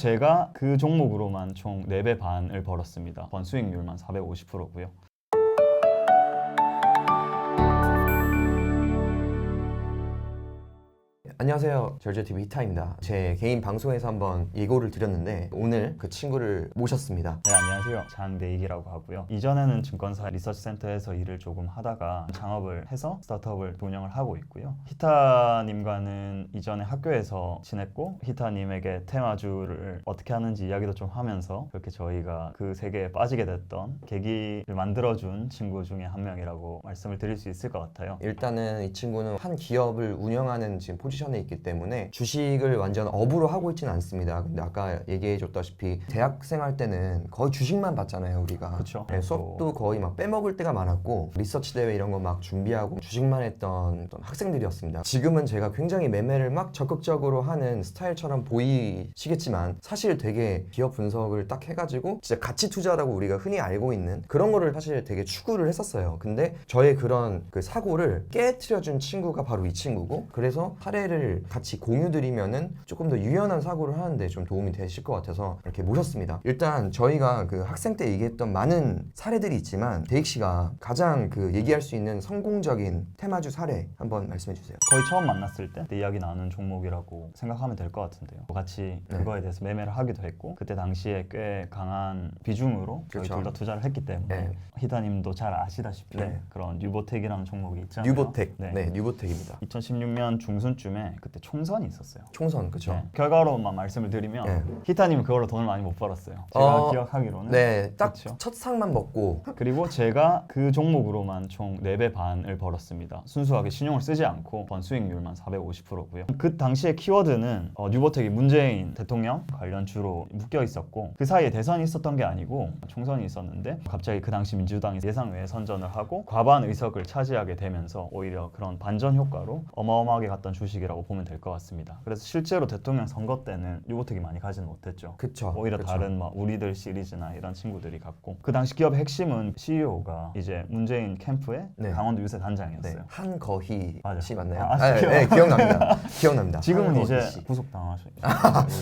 제가 그 종목으로만 총 4배 반을 벌었습니다. 번 수익률만 450%고요. 안녕하세요. 절제TV 히타입니다. 제 개인 방송에서 한번 예고를 드렸는데 오늘 그 친구를 모셨습니다. 네, 안녕하세요. 장대익이라고 하고요. 이전에는 증권사 리서치센터에서 일을 조금 하다가 창업을 해서 스타트업을 운영을 하고 있고요. 히타님과는 이전에 학교에서 지냈고 히타님에게 테마주를 어떻게 하는지 이야기도 좀 하면서 그렇게 저희가 그 세계에 빠지게 됐던 계기를 만들어준 친구 중에 한 명이라고 말씀을 드릴 수 있을 것 같아요. 일단은 이 친구는 한 기업을 운영하는 지금 포지션에 있기 때문에 주식을 완전 업으로 하고 있지는 않습니다. 근데 아까 얘기해줬다시피 대학생 할 때는 거의 주식만 봤잖아요, 우리가. 그렇죠. 네, 수업도 거의 막 빼먹을 때가 많았고 리서치 대회 이런 거 막 준비하고 주식만 했던 어떤 학생들이었습니다. 지금은 제가 굉장히 매매를 막 적극적으로 하는 스타일처럼 보이시겠지만 사실 되게 기업 분석을 딱 해가지고 진짜 가치 투자라고 우리가 흔히 알고 있는 그런 거를 사실 되게 추구를 했었어요. 근데 저의 그런 그 사고를 깨트려준 친구가 바로 이 친구고, 그래서 사례를 같이 공유드리면은 조금 더 유연한 사고를 하는데 좀 도움이 되실 것 같아서 이렇게 모셨습니다. 일단 저희가 그 학생 때 얘기했던 많은 사례들이 있지만 대익 씨가 가장 그 얘기할 수 있는 성공적인 테마주 사례 한번 말씀해 주세요. 거의 처음 만났을 때 이야기 나눈 종목이라고 생각하면 될 것 같은데요. 같이 그거에 대해서 매매를 하기도 했고 그때 당시에 꽤 강한 비중으로 저희 그렇죠. 둘 다 투자를 했기 때문에 네. 히타님도 잘 아시다시피 네. 그런 뉴보텍이라는 종목이 있잖아요. 뉴보텍. 네. 네, 뉴보텍입니다. 2016년 중순쯤에 그때 총선이 있었어요. 총선, 그렇죠. 네. 결과로만 말씀을 드리면 네. 히타님은 그걸로 돈을 많이 못 벌었어요. 제가 기억하기로는. 네, 딱 그쵸? 첫 상만 먹고. 그리고 제가 그 종목으로만 총 4배 반을 벌었습니다. 순수하게 신용을 쓰지 않고 번 수익률만 450%고요. 그 당시의 키워드는 뉴보텍이 문재인 대통령 관련 주로 묶여 있었고 그 사이에 대선이 있었던 게 아니고 총선이 있었는데 갑자기 그 당시 민주당이 예상외에 선전을 하고 과반 의석을 차지하게 되면서 오히려 그런 반전 효과로 어마어마하게 갔던 주식이라고 보면 될 것 같습니다. 그래서 실제로 대통령 선거 때는 뉴보텍이 많이 가지는 못했죠. 그쵸. 오히려 그쵸. 다른 막 우리들 시리즈나 이런 친구들이 갔고 그 당시 기업의 핵심은 CEO가 이제 문재인 캠프의 네. 강원도 유세 네. 단장이었어요. 한거희 맞아. 씨 맞나요? 아, 네, 기억납니다. 기억납니다. 지금은 한거희 이제 씨. 구속당하셨어요.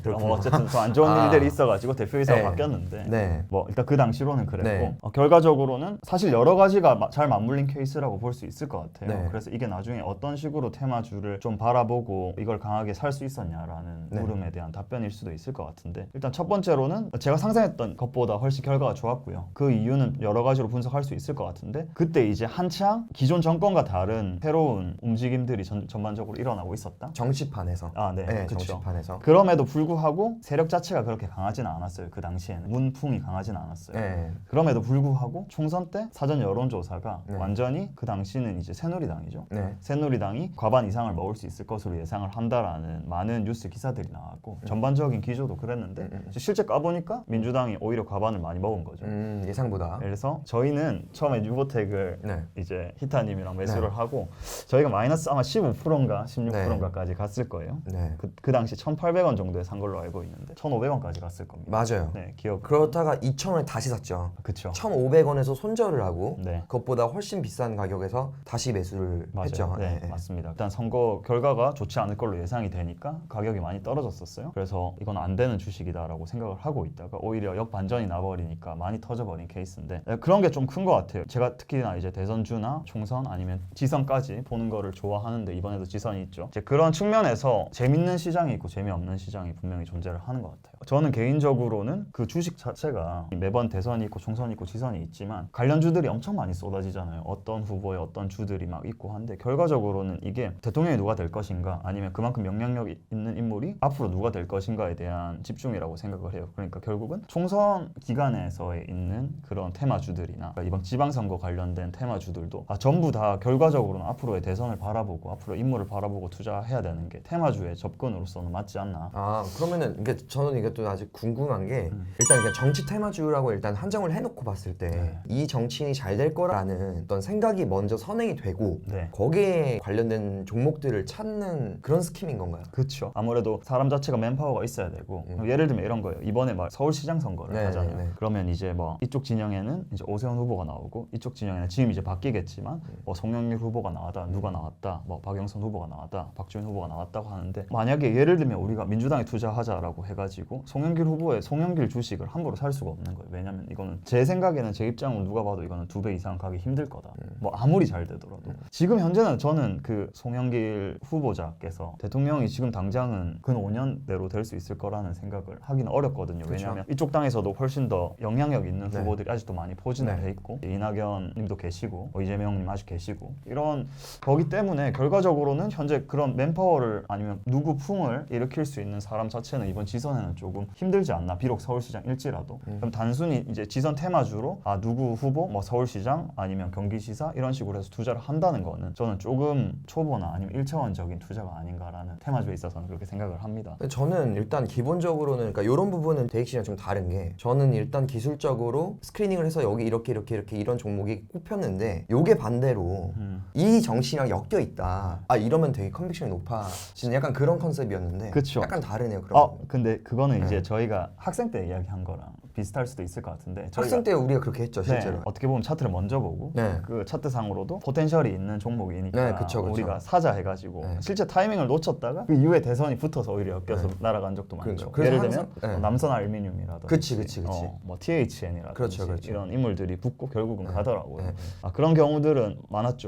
그렇구나. 뭐 어쨌든 또 안 좋은 일들이 있어가지고 대표이사가 네. 바뀌었는데 네. 뭐 일단 그 당시로는 그랬고 네. 결과적으로는 사실 여러 가지가 잘 맞물린 케이스라고 볼 수 있을 것 같아요. 네. 그래서 이게 나중에 어떤 식으로 테마주를 좀 바라보고 이걸 강하게 살 수 있었냐라는 네. 물음에 대한 답변일 수도 있을 것 같은데 일단 첫 번째로는 제가 상상했던 것보다 훨씬 결과가 좋았고요. 그 이유는 여러 가지로 분석할 수 있을 것 같은데 그때 이제 한창 기존 정권과 다른 새로운 움직임들이 전반적으로 일어나고 있었다. 정치판에서. 아, 네, 네, 그쵸. 정치판에서. 그럼에도 불구하고 세력 자체가 그렇게 강하지는 않았어요. 그 당시에는 문풍이 강하지는 않았어요. 네. 그럼에도 불구하고 총선 때 사전 여론조사가 네. 완전히 그 당시는 이제 새누리당이죠. 네. 새누리당이 과반 이상을 먹을 수 있을 것으로 예상을 한다라는 많은 뉴스 기사들이 나왔고 전반적인 기조도 그랬는데 실제 까보니까 민주당이 오히려 과반을 많이 먹은 거죠. 예상보다. 그래서 저희는 처음에 뉴보텍을 네. 이제 히타님이랑 매수를 네. 하고 저희가 마이너스 아마 15%인가 16%인가까지 갔을 거예요. 네. 그 당시 1,800원 정도에 산 걸로 알고 있는데 1,500원까지 갔을 겁니다. 맞아요. 네, 기억. 그러다가 2,000원에 다시 샀죠. 그쵸. 1,500원에서 손절을 하고 네. 그것보다 훨씬 비싼 가격에서 다시 매수를 맞아요. 했죠. 네, 맞습니다. 일단 선거 결과가 좋지 않을 걸로 예상이 되니까 가격이 많이 떨어졌었어요. 그래서 이건 안 되는 주식이다라고 생각을 하고 있다가 오히려 역반전이 나버리니까 많이 터져버린 케이스인데 그런 게 좀 큰 것 같아요. 제가 특히나 이제 대선주나 총선 아니면 지선까지 보는 거를 좋아하는데 이번에도 지선이 있죠. 이제 그런 측면에서 재밌는 시장이 있고 재미없는 시장이 분명히 존재를 하는 것 같아요. 저는 개인적으로는 그 주식 자체가 매번 대선이 있고 총선이 있고 지선이 있지만 관련주들이 엄청 많이 쏟아지잖아요. 어떤 후보에 어떤 주들이 막 있고 한데 결과적으로는 이게 대통령이 누가 될 것인가 아니면 그만큼 영향력 있는 인물이 앞으로 누가 될 것인가에 대한 집중이라고 생각을 해요. 그러니까 결국은 총선 기간에서에 있는 그런 테마주들이나 이번 지방선거 관련된 테마주들도 전부 다 결과적으로는 앞으로의 대선을 바라보고 앞으로 인물을 바라보고 투자해야 되는 게 테마주의 접근으로서는 맞지 않나. 아, 그러면은 이게 저는 이게 또 아직 궁금한 게 일단 그냥 정치 테마주라고 일단 한정을 해놓고 봤을 때 이 정치인이 잘 될 거라는 어떤 생각이 먼저 선행이 되고 네. 거기에 관련된 종목들을 찾는 그런 스킴인 건가요? 그렇죠. 아무래도 사람 자체가 맨파워가 있어야 되고 예를 들면 이런 거예요. 이번에 막 서울시장 선거를 네, 하잖아요. 네. 그러면 이제 뭐 이쪽 진영에는 이제 오세훈 후보가 나오고 이쪽 진영에는 지금 이제 바뀌겠지만 뭐 송영길 후보가 나왔다, 누가 나왔다, 뭐 박영선 후보가 나왔다, 박주민 후보가 나왔다고 하는데 만약에 예를 들면 우리가 민주당에 투자하자라고 해가지고 송영길 후보의 송영길 주식을 함부로 살 수가 없는 거예요. 왜냐면 이거는 제 생각에는 제 입장으로 누가 봐도 이거는 2배 이상 가기 힘들 거다. 뭐 아무리 잘 되더라도 지금 현재는 저는 그 송영길 후보자께서 대통령이 지금 당장은 근 5년 내로 될 수 있을 거라는 생각을 하기는 어렵거든요. 그쵸. 왜냐하면 이쪽 당에서도 훨씬 더 영향력 있는 네. 후보들이 아직도 많이 포진을 네. 해 있고 이낙연 님도 계시고 이재명 님 아직 계시고 이런 거기 때문에 결과적으로는 현재 그런 맨파워를 아니면 누구 풍을 일으킬 수 있는 사람 자체는 이번 지선에는 조금 힘들지 않나. 비록 서울시장일지라도 그럼 단순히 이제 지선 테마주로 누구 후보 뭐 서울시장 아니면 경기지사 이런 식으로 해서 투자를 한다는 거는 저는 조금 초보나 아니면 1차원적인 투자가 아닌가라는 테마주에 있어서는 그렇게 생각을 합니다. 저는 일단 기본적으로는 그러니까 이런 부분은 대익 씨랑 좀 다른 게 저는 일단 기술적으로 스크리닝을 해서 여기 이렇게 이런 종목이 꼽혔는데 요게 반대로 이 정치랑 엮여 있다. 이러면 되게 컨빅션이 높아지는 약간 그런 컨셉이었는데 그쵸. 약간 다르네요. 그럼 근데 그거는 이제 네. 저희가 학생 때 이야기한 거랑 비슷할 수도 있을 것 같은데 학생 때 우리가 그렇게 했죠, 실제로. 네, 어떻게 보면 차트를 먼저 보고 네. 그 차트상으로도 포텐셜이 있는 종목이니까 네, 그쵸. 우리가 사자 해가지고 네. 실제 타이밍을 놓쳤다가 그 이후에 대선이 붙어서 오히려 엮여서 네. 날아간 적도 많죠. 그래서 예를 들면 항상- 네. 남선 알루미늄이라든지 그치. 뭐 THN이라든지 그렇죠. 이런 인물들이 붙고 결국은 네. 가더라고요. 네. 그런 경우들은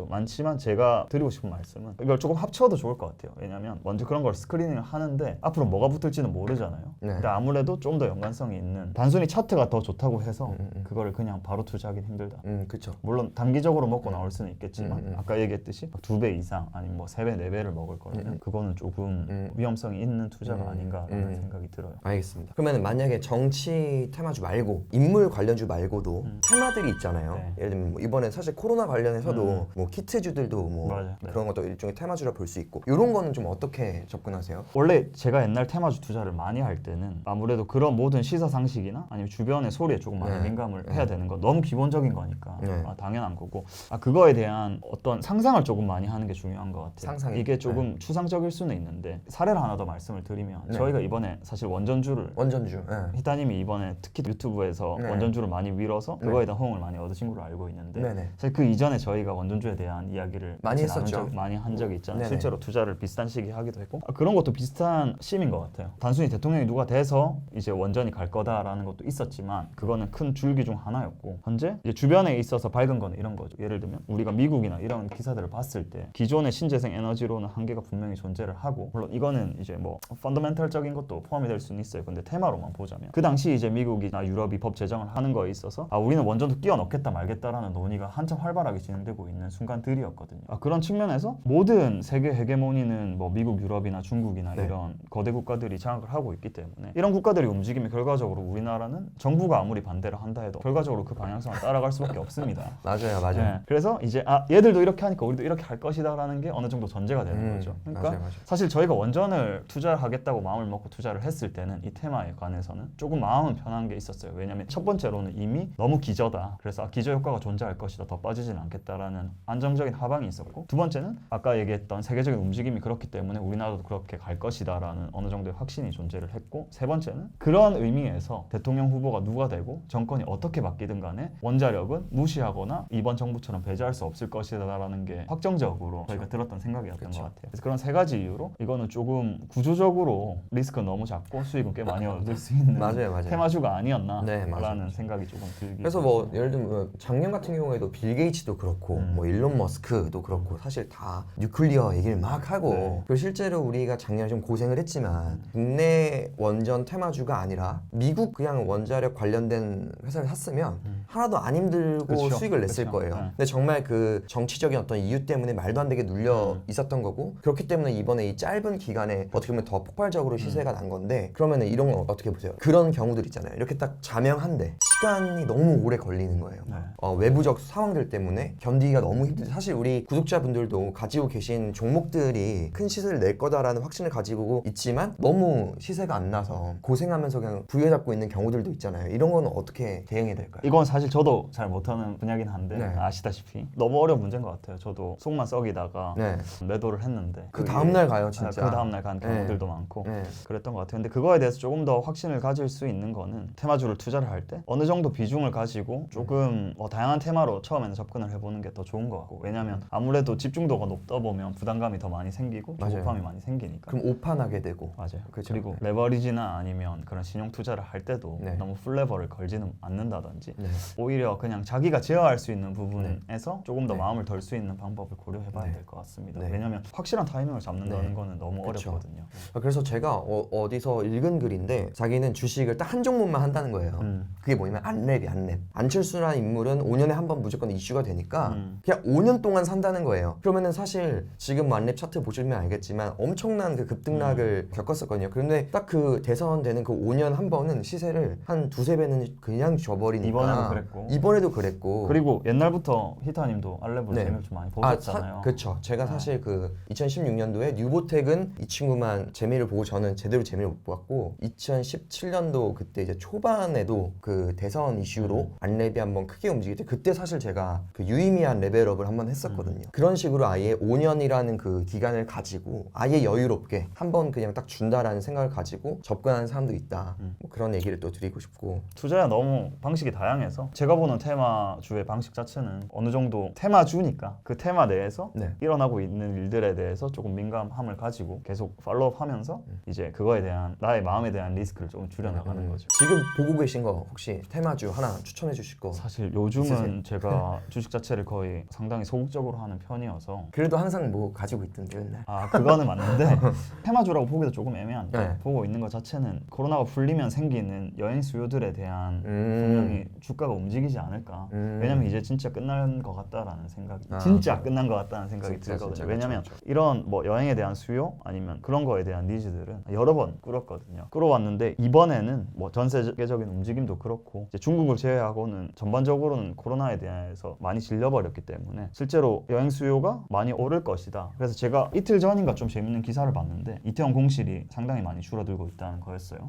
많지만 제가 드리고 싶은 말씀은 이걸 조금 합쳐도 좋을 것 같아요. 왜냐하면 먼저 그런 걸 스크리닝을 하는데 앞으로 뭐가 붙을지는 모르잖아요. 네. 근데 아무래도 좀 더 연관성이 있는 단순히 차트가 더 좋다고 해서 그거를 그냥 바로 투자하긴 힘들다. 그쵸. 물론 단기적으로 먹고 나올 수는 있겠지만 음. 아까 얘기했듯이 2배 이상 아니면 뭐 3배, 4배를 먹을 거면 그거는 조금 위험성이 있는 투자가 아닌가라는 생각이 들어요. 알겠습니다. 그러면 만약에 정치 테마주 말고 인물 관련주 말고도 테마들이 있잖아요. 네. 예를 들면 뭐 이번에 사실 코로나 관련해서도 뭐 키트주들도 뭐 맞아요. 네. 그런 것도 일종의 테마주라 볼 수 있고 이런 거는 좀 어떻게 접근하세요? 원래 제가 옛날 테마주 투자를 많이 할 때는 아무래도 그런 모든 시사 상식이나 아니면 주변의 소리에 조금 많이 네. 민감을 해야 되는 건 너무 기본적인 거니까 네. 당연한 거고 그거에 대한 어떤 상상을 조금 많이 하는 게 중요한 것 같아요. 상상이. 이게 조금 추상적일 수는 있는데 사례를 하나 더 말씀을 드리면 네. 저희가 이번에 사실 원전주를 원전주. 히타님이 이번에 특히 유튜브에서 네. 원전주를 많이 밀어서 그거에 대한 호응을 많이 얻으신 걸로 알고 있는데 네네. 사실 그 이전에 저희가 원전주에 대한 이야기를 많이 같이 나눈 했었죠. 많이 한 적이 있잖아요. 네네. 실제로 투자를 비슷한 시기에 하기도 했고 그런 것도 비슷한 심인 것 같아요. 단순히 대통령이 누가 돼서 이제 원전이 갈 거다라는 것도 있었지만 그거는 큰 줄기 중 하나였고 현재 이제 주변에 있어서 밝은 거는 이런 거죠. 예를 들면 우리가 미국이나 이런 기사들을 봤을 때 기존의 신재생 에너지로는 한계가 분명히 존재를 하고 물론 이거는 이제 뭐 펀더멘털적인 것도 포함이 될 수는 있어요. 근데 테마로만 보자면 그 당시 이제 미국이나 유럽이 법 제정을 하는 거에 있어서 우리는 원전도 끼워 넣겠다 말겠다라는 논의가 한참 활발하게 진행되고 있는 순간들이었거든요. 그런 측면에서 모든 세계 헤게모니는 뭐 미국, 유럽이나 중국이나 네. 이런 거대 국가들이 장악을 하고 있기 때문에 이런 국가들이 움직이면 결과적으로 우리나라는 정부가 아무리 반대를 한다 해도 결과적으로 그 방향성을 따라갈 수밖에 없습니다. 맞아요. 네. 그래서 이제 얘들도 이렇게 하니까 우리도 이렇게 할 것이다라는 게 어느 정도 전제가 되는 거죠. 그러니까 맞아요. 사실 저희가 원전을 투자하겠다고 마음을 먹고 투자를 했을 때는 이 테마에 관해서는 조금 마음은 편한 게 있었어요. 왜냐하면 첫 번째로는 이미 너무 기저다. 그래서 기저 효과가 존재할 것이다. 더 빠지진 않겠다라는 안정적인 하방이 있었고 두 번째는 아까 얘기했던 세계적인 움직임이 그렇기 때문에 우리나라도 그렇게 갈 것이다라는 어느 정도의 확신이 존재를 했고 세 번째는 그런 의미에서 대통령 후보가 누가 되고 정권이 어떻게 바뀌든 간에 원자력은 무시하거나 이번 정부처럼 배제할 수 없을 것이다라는 게 확정적으로 저희가 들었던 생각이었던 것 같아요. 그래서 그런 세 가지 이유로 이거는 조금 구조적으로 리스크는 너무 작고 수익은 꽤 많이 얻을 수 있는 맞아요. 테마주가 아니었나라는 네, 맞아요. 생각이 조금 들기. 그래서 뭐 예를 들면 작년 같은 경우에도 빌 게이츠도 그렇고 뭐 일론 머스크도 그렇고 사실 다 뉴클리어 얘기를 막 하고 네. 그리고 실제로 우리가 작년에 좀 고생을 했지만 국내 원전 테마주가 아니라 미국 그냥 원자력 관련된 회사를 샀으면 하나도 안 힘들고 그쵸. 수익을 냈을 그쵸. 거예요. 네. 근데 정말 그 정치적인 어떤 이유 때문에 말도 안 되게 눌려 있었던 거고 그렇기 때문에 이번에 이 짧은 기간에 어떻게 보면 더 폭발적으로 시세가 난 건데 그러면 이런 건 어떻게 보세요? 그런 경우들 있잖아요. 이렇게 딱 자명한데 시간이 너무 오래 걸리는 거예요. 네. 외부적 상황들 때문에 견디기가 너무 힘들죠. 사실 우리 구독자분들도 가지고 계신 종목들이 큰 시세를 낼 거다라는 확신을 가지고 있지만 너무 시세가 안 나서 고생하면서 그냥 부여잡고 있는 경우들도 있잖아요. 이런 건 어떻게 대응해야 될까요? 이건 사실 저도 잘 못하는 분야긴 한데 네. 아시다시피 너무 어려운 문제인 것 같아요. 저도 속만 썩이다가 네. 매도를 했는데 그 그게- 다음날 가요, 진짜. 그 다음날 간 경우들도 네. 많고 네. 그랬던 것 같아요. 근데 그거에 대해서 조금 더 확신을 가질 수 있는 거는 테마주 테마주를 투자를 할 때 어느 정도 비중을 가지고 조금 다양한 테마로 처음에는 접근을 해보는 게 더 좋은 것 같고, 왜냐면 아무래도 집중도가 높다 보면 부담감이 더 많이 생기고 맞아요. 조급함이 많이 생기니까. 그럼 오판하게 되고. 맞아요. 그죠. 그리고 레버리지나 아니면 그런 신용 투자를 할 때도 네. 너무 풀레버를 걸지는 않는다든지 네. 오히려 그냥 자기가 제어할 수 있는 부분에서 조금 더 네. 마음을 덜 수 있는 방법을 고려해봐야 네. 될 것 같습니다. 네. 왜냐면 확실한 타이밍을 잡는다는 네. 거는 너무 그쵸. 어렵거든요. 그래서 제가 어디서 읽은 글인데 자기는 주식을 딱 한 종목만 한다는 거예요. 그게 뭐냐면 안랩이 안랩. 안철수라는 인물은 5년에 한 번 무조건 이슈가 되니까 그냥 5년 동안 산다는 거예요. 그러면은 사실 지금 안랩 차트 보시면 알겠지만 엄청난 그 급등락을 겪었었거든요. 그런데 딱 그 대선 되는 그 5년 한 번은 시세를 한 두세 배는 그냥 줘버리니까 이번에도 그랬고. 이번에도 그랬고 그리고 옛날부터 히타님도 알레브 네. 재미를 좀 많이 보셨잖아요. 그렇죠. 제가 사실 그 2016년도에 뉴보텍은 이 친구만 재미를 보고 저는 제대로 재미를 못 봤고 2017년도 그때 이제 초반에도 그 대선 이슈로 안랩이 한번 크게 움직일 때 그때 사실 제가 그 유의미한 레벨업을 한번 했었거든요. 그런 식으로 아예 5년이라는 그 기간을 가지고 아예 여유롭게 한번 그냥 딱 준다라는 생각을 가지고 접근하는 사람도 있다. 뭐 그런 얘기를 또 드리고 싶고. 투자야 너무 방식이 다양해서 제가 보는 테마주의 방식 자체는 어느 정도 테마주니까 그 테마 내에서 네. 일어나고 있는 일들에 대해서 조금 민감함을 가지고 계속 팔로우하면서 이제 그거에 대한 나의 마음에 대한 리스크를 조금 줄여나가는 거죠. 지금 보고 계신 거 혹시 테마주 하나 추천해 주실 거? 사실 요즘은 있으세요? 제가 주식 자체를 거의 상당히 소극적으로 하는 편이어서 그래도 항상 뭐 가지고 있던데 맨날. 그거는 맞는데 테마주라고 보기도 조금 애매한데 네. 보고 있는 것 자체는 코로나가 풀리면 생기는 여행 수요들에 대한 분명히 주가가 움직이지 않을까. 왜냐면 이제 진짜 끝난 것 같다라는 생각이 진짜 끝난 것 같다는 생각이 진짜, 들거든요. 진짜, 왜냐면 그렇죠. 이런 뭐 여행에 대한 수요 아니면 그런 거에 대한 니즈들은 여러 번 끌었거든요. 끌어왔는데 이번에는 뭐 전 세계적인 움직임도 그렇고 이제 중국을 제외하고는 전반적으로는 코로나에 대해서 많이 질려버렸기 때문에 실제로 여행 수요가 많이 오를 것이다. 그래서 제가 이틀 전인가 좀 재밌는 기사를 봤는데 이태원 공실이 상당히 많이 줄어들고 있다는 거였어요.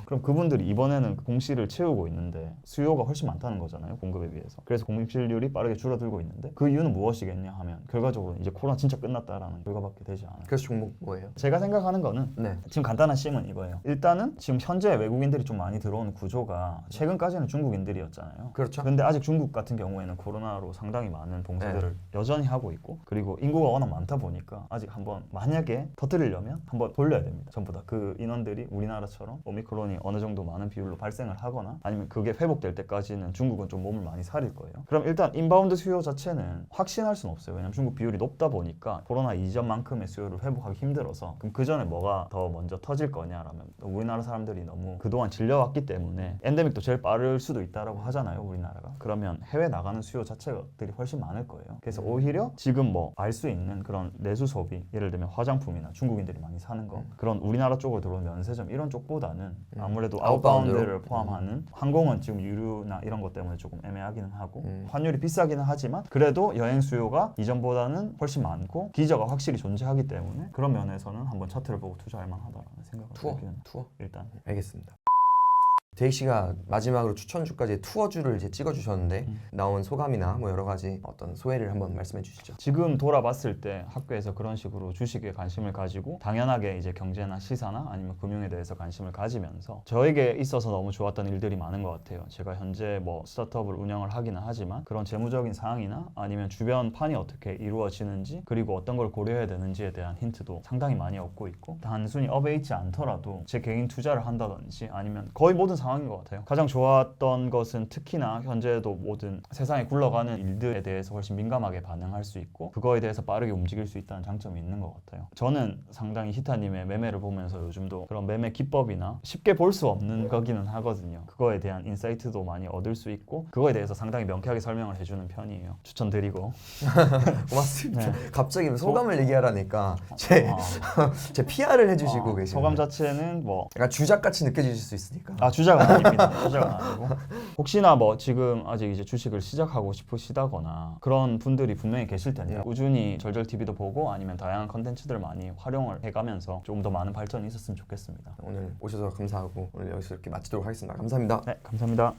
그럼 그분들이 이번에는 그 공실을 채우고 있는데 수요가 훨씬 많다는 거잖아요, 공급에 비해서. 그래서 공실률이 빠르게 줄어들고 있는데 그 이유는 무엇이겠냐 하면 결과적으로 이제 코로나 진짜 끝났다라는 결과밖에 되지 않아요. 그래서 종목 뭐예요? 제가 생각하는 거는 네. 지금 간단한 심은 이거예요. 일단은 지금 현재 외국인들이 좀 많이 들어오는 구조가 최근까지는 중국인들이었잖아요. 그렇죠. 근데 아직 중국 같은 경우에는 코로나로 상당히 많은 봉쇄들을 여전히 하고 있고, 그리고 인구가 워낙 많다 보니까 아직 한번 만약에 터뜨리려면 한번 돌려야 됩니다. 전부 다 그 인원들이 우리나라처럼 오미크론이 어느 정도 많은 비율로 발생을 하거나 아니면 그게 회복될 때까지는 중국은 좀 몸을 많이 사릴 거예요. 그럼 일단 인바운드 수요 자체는 확신할 수는 없어요. 왜냐면 중국 비율이 높다 보니까 코로나 이전만큼의 수요를 회복하기 힘들어서, 그럼 그 전에 뭐가 더 먼저 터질 거냐라면 우리나라 사람들이 너무 그동안 질려왔기 때문에 엔데믹도 제일 빠를 수도 있다라고 하잖아요, 우리나라가. 그러면 해외 나가는 수요 자체들이 훨씬 많을 거예요. 그래서 오히려 지금 뭐 알 수 있는 그런 내수 소비, 예를 들면 화장품이나 중국인들이 많이 사는 거, 그런 우리나라 쪽으로 들어온 면세점 이런 쪽보다는 아무래도 아웃바운드를 포함하는 항공은 지금 유류나 이런 것 때문에 조금 애매하기는 하고 환율이 비싸기는 하지만 그래도 여행 수요가 이전보다는 훨씬 많고 기저가 확실히 존재하기 때문에 그런 면에서는 한번 차트를 보고 투자할 만하다라는 생각을 들기는 투어? 일단. 알겠습니다. 데이 씨가 마지막으로 추천주까지 투어주를 이제 찍어주셨는데 나온 소감이나 뭐 여러 가지 어떤 소회를 한번 말씀해 주시죠. 지금 돌아봤을 때 학교에서 그런 식으로 주식에 관심을 가지고 당연하게 이제 경제나 시사나 아니면 금융에 대해서 관심을 가지면서 저에게 있어서 너무 좋았던 일들이 많은 것 같아요. 제가 현재 뭐 스타트업을 운영을 하기는 하지만 그런 재무적인 사항이나 아니면 주변 판이 어떻게 이루어지는지 그리고 어떤 걸 고려해야 되는지에 대한 힌트도 상당히 많이 얻고 있고, 단순히 업에 있지 않더라도 제 개인 투자를 한다든지 아니면 거의 모든 상황인 것 같아요. 가장 좋았던 것은 특히나 현재도 모든 세상에 굴러가는 일들에 대해서 훨씬 민감하게 반응할 수 있고 그거에 대해서 빠르게 움직일 수 있다는 장점이 있는 것 같아요. 저는 상당히 히타님의 매매를 보면서 요즘도 그런 매매 기법이나 쉽게 볼 수 없는 거기는 하거든요. 그거에 대한 인사이트도 많이 얻을 수 있고 그거에 대해서 상당히 명쾌하게 설명을 해주는 편이에요. 추천드리고. 고맙습니다. 네. 갑자기 소감을 얘기하라니까 제 PR을 해주시고 계시는 소감 자체는 뭐 약간 주작같이 느껴지실 수 있으니까. 주작은 아닙니다. 주작은 아니고 혹시나 뭐 지금 아직 이제 주식을 시작하고 싶으시다거나 그런 분들이 분명히 계실 텐데 꾸준히 절절TV도 보고 아니면 다양한 컨텐츠들을 많이 활용을 해가면서 조금 더 많은 발전이 있었으면 좋겠습니다. 오늘 오셔서 감사하고 오늘 여기서 이렇게 마치도록 하겠습니다. 감사합니다. 네, 감사합니다.